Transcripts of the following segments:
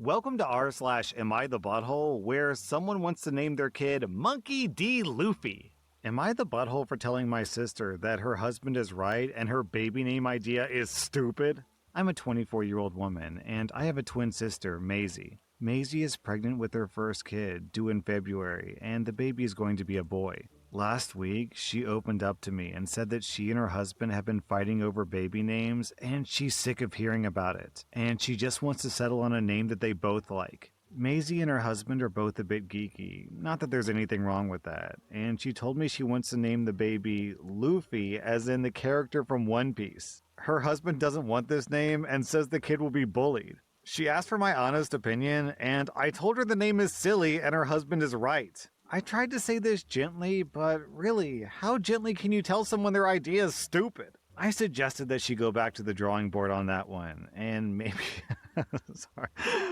Welcome to r/Am I the Butthole, where someone wants to name their kid Monkey D. Luffy. Am I the butthole for telling my sister that her husband is right and her baby name idea is stupid? I'm a 24-year-old woman, and I have a twin sister, Maisie. Maisie is pregnant with her first kid, due in February, and the baby is going to be a boy. Last week, she opened up to me and said that she and her husband have been fighting over baby names, and she's sick of hearing about it, and she just wants to settle on a name that they both like. Maisie and her husband are both a bit geeky, not that there's anything wrong with that, and she told me she wants to name the baby Luffy, as in the character from One Piece. Her husband doesn't want this name and says the kid will be bullied. She asked for my honest opinion, and I told her the name is silly and her husband is right. I tried to say this gently, but really, how gently can you tell someone their idea is stupid? I suggested that she go back to the drawing board on that one, and maybe...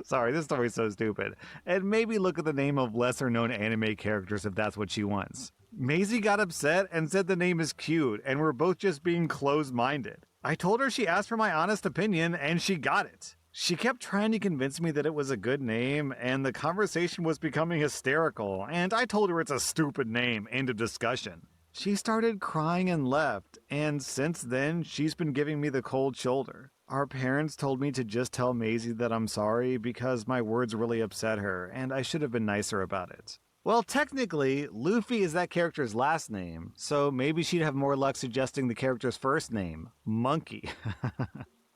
sorry, this story's so stupid. And maybe look at the name of lesser-known anime characters if that's what she wants. Maisie got upset and said the name is cute, and we're both just being closed-minded. I told her she asked for my honest opinion, and she got it. She kept trying to convince me that it was a good name, and the conversation was becoming hysterical, and I told her it's a stupid name, end of discussion. She started crying and left, and since then, she's been giving me the cold shoulder. Our parents told me to just tell Maisie that I'm sorry because my words really upset her, and I should have been nicer about it. Well, technically, Luffy is that character's last name, so maybe she'd have more luck suggesting the character's first name, Monkey.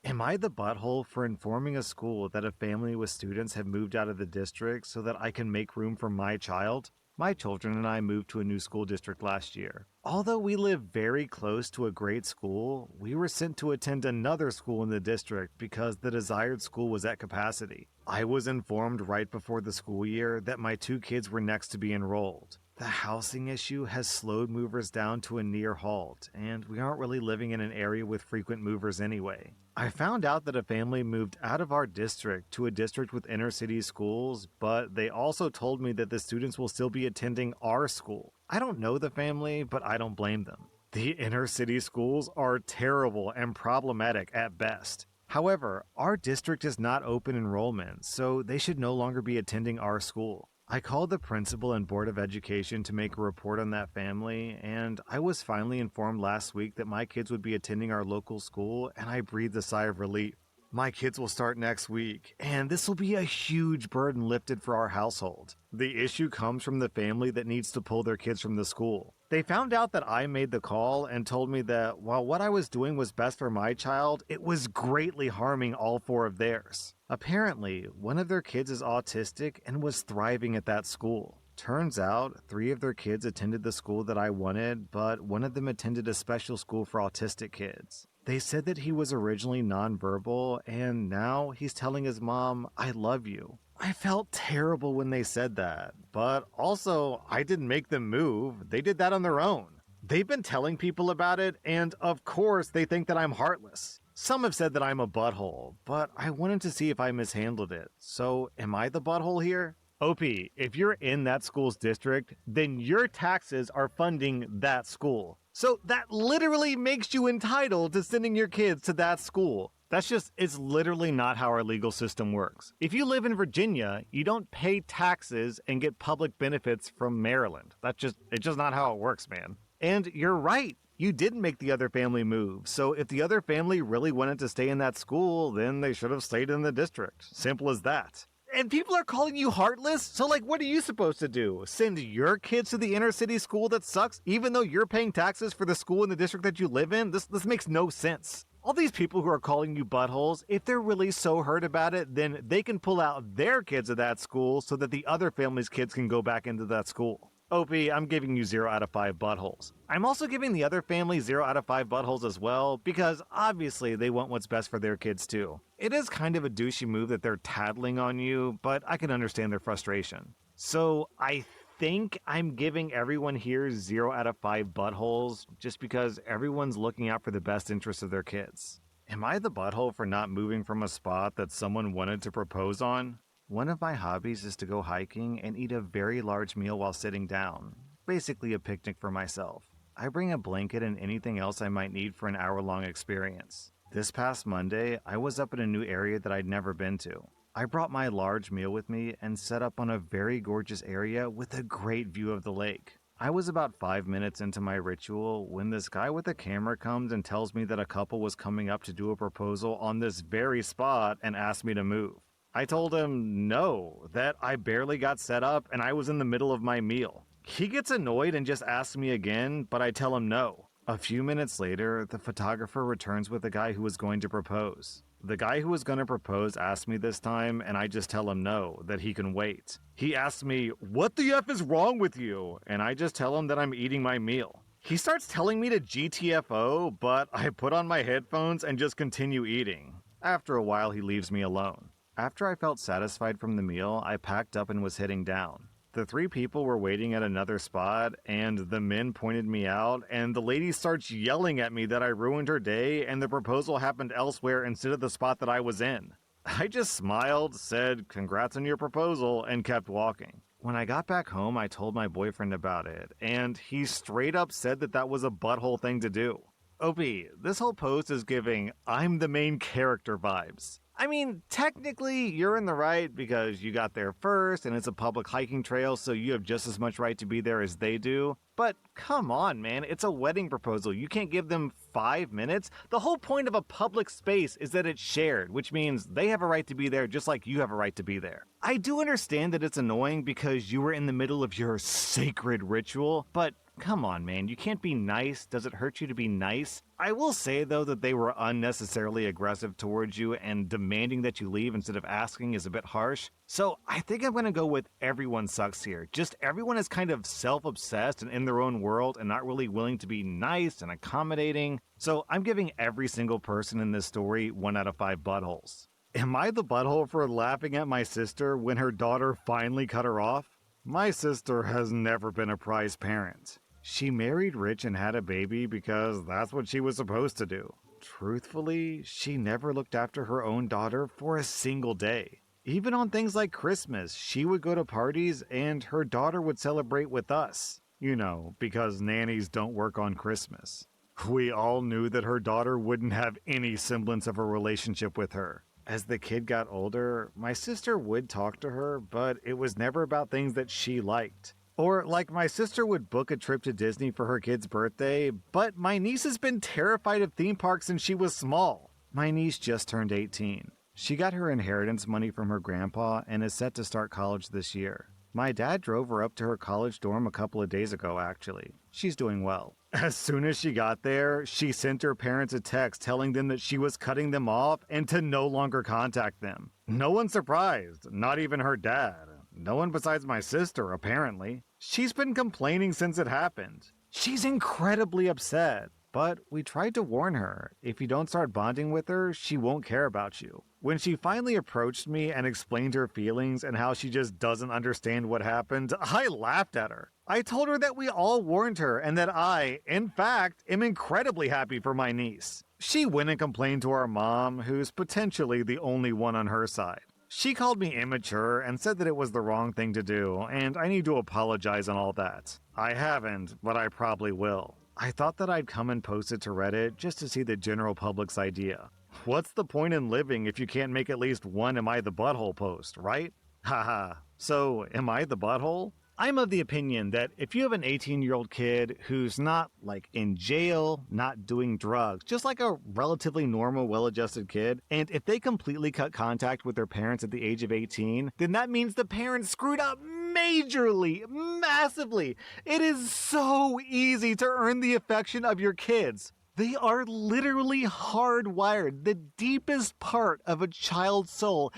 Am I the butthole for informing a school that a family with students have moved out of the district so that I can make room for my child? My children and I moved to a new school district last year. Although we live very close to a great school, we were sent to attend another school in the district because the desired school was at capacity. I was informed right before the school year that my two kids were next to be enrolled. The housing issue has slowed movers down to a near halt, and we aren't really living in an area with frequent movers anyway. I found out that a family moved out of our district to a district with inner city schools, but they also told me that the students will still be attending our school. I don't know the family, but I don't blame them. The inner city schools are terrible and problematic at best. However, our district is not open enrollment, so they should no longer be attending our school. I called the principal and board of education to make a report on that family, and I was finally informed last week that my kids would be attending our local school, and I breathed a sigh of relief. My kids will start next week, and this will be a huge burden lifted for our household. The issue comes from the family that needs to pull their kids from the school. They found out that I made the call and told me that while what I was doing was best for my child, it was greatly harming all four of theirs. Apparently, one of their kids is autistic and was thriving at that school. Turns out, 3 of their kids attended the school that I wanted, but one of them attended a special school for autistic kids. They said that he was originally nonverbal, and now he's telling his mom, "I love you." I felt terrible when they said that, but also, I didn't make them move. They did that on their own. They've been telling people about it, and of course, they think that I'm heartless. Some have said that I'm a butthole, but I wanted to see if I mishandled it. So, am I the butthole here? OP, if you're in that school's district, then your taxes are funding that school. So that literally makes you entitled to sending your kids to that school. It's literally not how our legal system works. If you live in Virginia, you don't pay taxes and get public benefits from Maryland. It's just not how it works, man. And you're right. You didn't make the other family move, so if the other family really wanted to stay in that school, then they should have stayed in the district. Simple as that. And people are calling you heartless? So what are you supposed to do? Send your kids to the inner city school that sucks, even though you're paying taxes for the school in the district that you live in? This makes no sense. All these people who are calling you buttholes, if they're really so hurt about it, then they can pull out their kids of that school so that the other family's kids can go back into that school. OP, I'm giving you 0 out of 5 buttholes. I'm also giving the other family 0 out of 5 buttholes as well, because obviously they want what's best for their kids too. It is kind of a douchey move that they're tattling on you, but I can understand their frustration. So I think I'm giving everyone here 0 out of 5 buttholes, just because everyone's looking out for the best interests of their kids. Am I the butthole for not moving from a spot that someone wanted to propose on? One of my hobbies is to go hiking and eat a very large meal while sitting down. Basically a picnic for myself. I bring a blanket and anything else I might need for an hour-long experience. This past Monday, I was up in a new area that I'd never been to. I brought my large meal with me and set up on a very gorgeous area with a great view of the lake. I was about 5 minutes into my ritual when this guy with a camera comes and tells me that a couple was coming up to do a proposal on this very spot and asked me to move. I told him no, that I barely got set up and I was in the middle of my meal. He gets annoyed and just asks me again, but I tell him no. A few minutes later, the photographer returns with the guy who was going to propose. The guy who was going to propose asked me this time, and I just tell him no, that he can wait. He asks me, "What the F is wrong with you?" And I just tell him that I'm eating my meal. He starts telling me to GTFO, but I put on my headphones and just continue eating. After a while, he leaves me alone. After I felt satisfied from the meal, I packed up and was heading down. The 3 people were waiting at another spot, and the men pointed me out, and the lady starts yelling at me that I ruined her day and the proposal happened elsewhere instead of the spot that I was in. I just smiled, said, "Congrats on your proposal," and kept walking. When I got back home, I told my boyfriend about it, and he straight up said that that was a butthole thing to do. Opie, this whole post is giving I'm the main character vibes. I mean, technically, you're in the right because you got there first and it's a public hiking trail, so you have just as much right to be there as they do. But come on, man, it's a wedding proposal. You can't give them 5 minutes. The whole point of a public space is that it's shared, which means they have a right to be there just like you have a right to be there. I do understand that it's annoying because you were in the middle of your sacred ritual, but come on, man, you can't be nice. Does it hurt you to be nice? I will say, though, that they were unnecessarily aggressive towards you and demanding that you leave instead of asking is a bit harsh. So I think I'm going to go with everyone sucks here. Just everyone is kind of self-obsessed and in their own world and not really willing to be nice and accommodating. So I'm giving every single person in this story 1 out of 5 buttholes. Am I the butthole for laughing at my sister when her daughter finally cut her off? My sister has never been a prize parent. She married rich and had a baby because that's what she was supposed to do. Truthfully, she never looked after her own daughter for a single day. Even on things like Christmas, she would go to parties and her daughter would celebrate with us. You know, because nannies don't work on Christmas. We all knew that her daughter wouldn't have any semblance of a relationship with her. As the kid got older, my sister would talk to her, but it was never about things that she liked. Or, like, my sister would book a trip to Disney for her kid's birthday, but my niece has been terrified of theme parks since she was small. My niece just turned 18. She got her inheritance money from her grandpa and is set to start college this year. My dad drove her up to her college dorm a couple of days ago, actually. She's doing well. As soon as she got there, she sent her parents a text telling them that she was cutting them off and to no longer contact them. No one's surprised, not even her dad. No one besides my sister, apparently. She's been complaining since it happened. She's incredibly upset, but we tried to warn her. If you don't start bonding with her, she won't care about you. When she finally approached me and explained her feelings and how she just doesn't understand what happened, I laughed at her. I told her that we all warned her and that I, in fact, am incredibly happy for my niece. She went and complained to our mom, who's potentially the only one on her side. She called me immature and said that it was the wrong thing to do, and I need to apologize on all that. I haven't, but I probably will. I thought that I'd come and post it to Reddit just to see the general public's idea. What's the point in living if you can't make at least one Am I the Butthole post, right? Haha. So, am I the butthole? I'm of the opinion that if you have an 18-year-old kid who's not, like, in jail, not doing drugs, just like a relatively normal, well-adjusted kid, and if they completely cut contact with their parents at the age of 18, then that means the parents screwed up majorly, massively. It is so easy to earn the affection of your kids. They are literally hardwired. The deepest part of a child's soul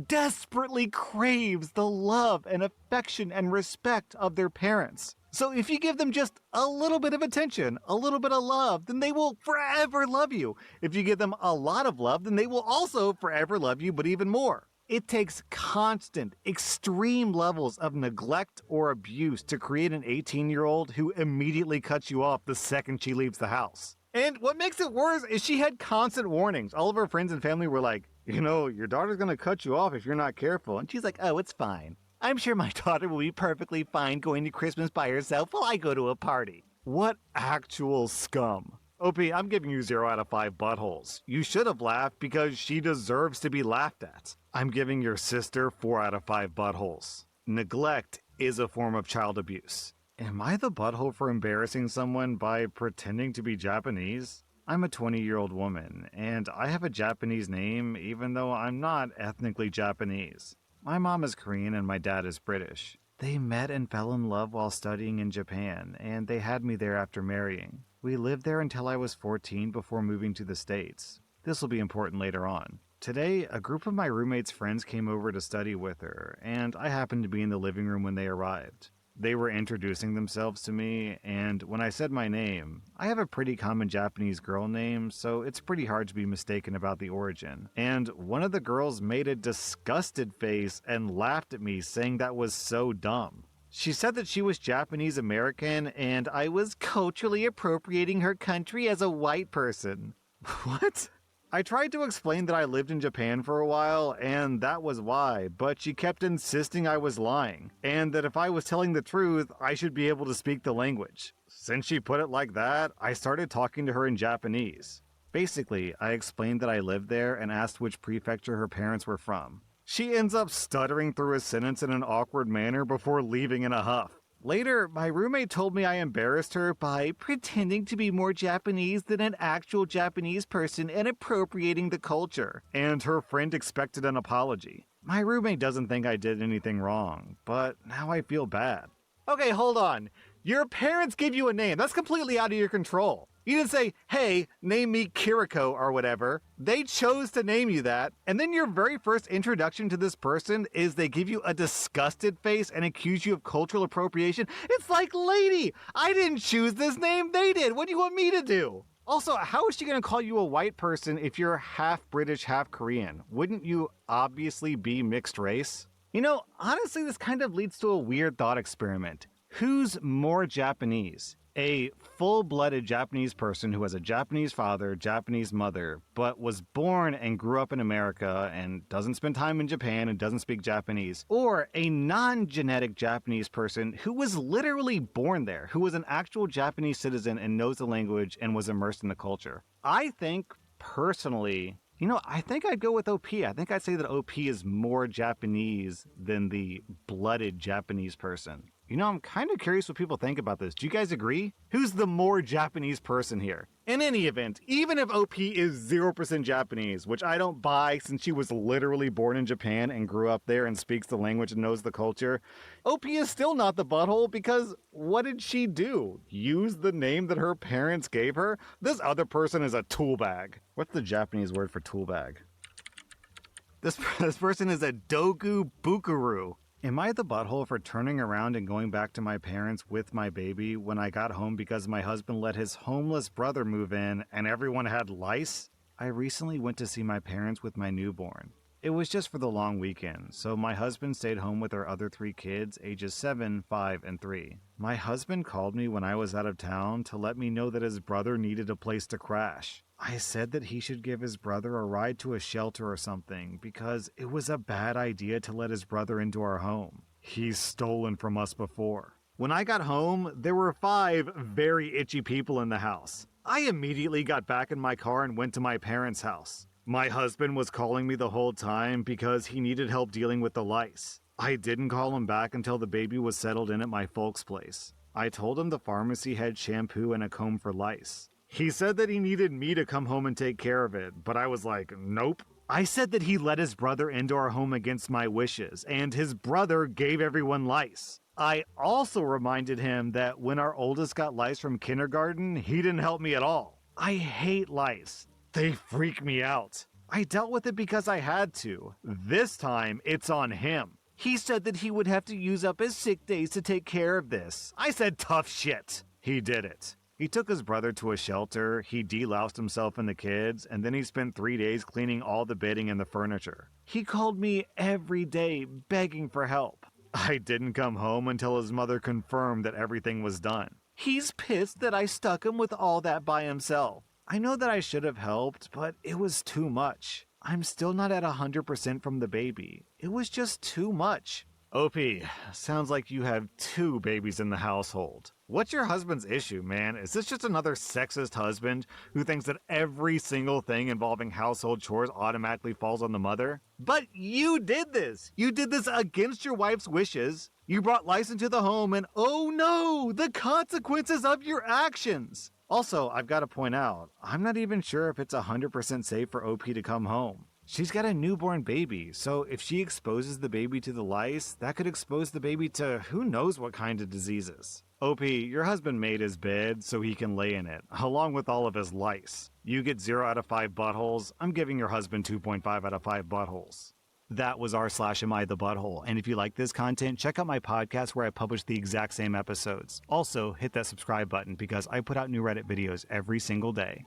desperately craves the love and affection and respect of their parents. So if you give them just a little bit of attention, a little bit of love, then they will forever love you. If you give them a lot of love, then they will also forever love you, but even more. It takes constant, extreme levels of neglect or abuse to create an 18-year-old who immediately cuts you off the second she leaves the house. And what makes it worse is she had constant warnings. All of her friends and family were like, you know, your daughter's going to cut you off if you're not careful. And she's like, oh, it's fine. I'm sure my daughter will be perfectly fine going to Christmas by herself while I go to a party. What actual scum. OP, I'm giving you 0 out of 5 buttholes. You should have laughed because she deserves to be laughed at. I'm giving your sister 4 out of 5 buttholes. Neglect is a form of child abuse. Am I the butthole for embarrassing someone by pretending to be Japanese? I'm a 20-year-old woman, and I have a Japanese name even though I'm not ethnically Japanese. My mom is Korean and my dad is British. They met and fell in love while studying in Japan, and they had me there after marrying. We lived there until I was 14 before moving to the States. This will be important later on. Today, a group of my roommate's friends came over to study with her, and I happened to be in the living room when they arrived. They were introducing themselves to me, and when I said my name, I have a pretty common Japanese girl name, so it's pretty hard to be mistaken about the origin. And one of the girls made a disgusted face and laughed at me, saying that was so dumb. She said that she was Japanese American, and I was culturally appropriating her country as a white person. What? I tried to explain that I lived in Japan for a while, and that was why, but she kept insisting I was lying, and that if I was telling the truth, I should be able to speak the language. Since she put it like that, I started talking to her in Japanese. Basically, I explained that I lived there and asked which prefecture her parents were from. She ends up stuttering through a sentence in an awkward manner before leaving in a huff. Later, my roommate told me I embarrassed her by pretending to be more Japanese than an actual Japanese person and appropriating the culture, and her friend expected an apology. My roommate doesn't think I did anything wrong, but now I feel bad. Okay, hold on. Your parents gave you a name. That's completely out of your control. You didn't say, hey, name me Kiriko or whatever. They chose to name you that, and then your very first introduction to this person is they give you a disgusted face and accuse you of cultural appropriation. It's like, lady, I didn't choose this name, they did. What do you want me to do? Also, how is she going to call you a white person if you're half British, half Korean? Wouldn't you obviously be mixed race? You know, honestly, this kind of leads to a weird thought experiment. Who's more Japanese? A full-blooded Japanese person who has a Japanese father, Japanese mother, but was born and grew up in America and doesn't spend time in Japan and doesn't speak Japanese, or a non-genetic Japanese person who was literally born there, who was an actual Japanese citizen and knows the language and was immersed in the culture. I think, personally, I think I'd go with OP. I think I'd say that OP is more Japanese than the blooded Japanese person. I'm kind of curious what people think about this. Do you guys agree? Who's the more Japanese person here? In any event, even if OP is 0% Japanese, which I don't buy since she was literally born in Japan and grew up there and speaks the language and knows the culture, OP is still not the butthole because what did she do? Use the name that her parents gave her? This other person is a tool bag. What's the Japanese word for tool bag? This person is a dogu bukuru. Am I the butthole for turning around and going back to my parents with my baby when I got home because my husband let his homeless brother move in and everyone had lice? I recently went to see my parents with my newborn. It was just for the long weekend, so my husband stayed home with our other 3 kids, ages 7, 5, and 3. My husband called me when I was out of town to let me know that his brother needed a place to crash. I said that he should give his brother a ride to a shelter or something because it was a bad idea to let his brother into our home. He's stolen from us before. When I got home, there were 5 very itchy people in the house. I immediately got back in my car and went to my parents' house. My husband was calling me the whole time because he needed help dealing with the lice. I didn't call him back until the baby was settled in at my folks' place. I told him the pharmacy had shampoo and a comb for lice. He said that he needed me to come home and take care of it, but I was like, nope. I said that he let his brother into our home against my wishes, and his brother gave everyone lice. I also reminded him that when our oldest got lice from kindergarten, he didn't help me at all. I hate lice. They freak me out. I dealt with it because I had to. This time, it's on him. He said that he would have to use up his sick days to take care of this. I said tough shit. He did it. He took his brother to a shelter, he deloused himself and the kids, and then he spent 3 days cleaning all the bedding and the furniture. He called me every day begging for help. I didn't come home until his mother confirmed that everything was done. He's pissed that I stuck him with all that by himself. I know that I should have helped, but it was too much. I'm still not at 100% from the baby. It was just too much. OP, sounds like you have 2 babies in the household. What's your husband's issue, man? Is this just another sexist husband who thinks that every single thing involving household chores automatically falls on the mother? But you did this! You did this against your wife's wishes. You brought lice into the home, and oh no, the consequences of your actions! Also, I've got to point out, I'm not even sure if it's 100% safe for OP to come home. She's got a newborn baby, so if she exposes the baby to the lice, that could expose the baby to who knows what kind of diseases. OP, your husband made his bed so he can lay in it, along with all of his lice. You get 0 out of 5 buttholes, I'm giving your husband 2.5 out of 5 buttholes. That was r/Am I the Butthole, and if you like this content, check out my podcast where I publish the exact same episodes. Also, hit that subscribe button because I put out new Reddit videos every single day.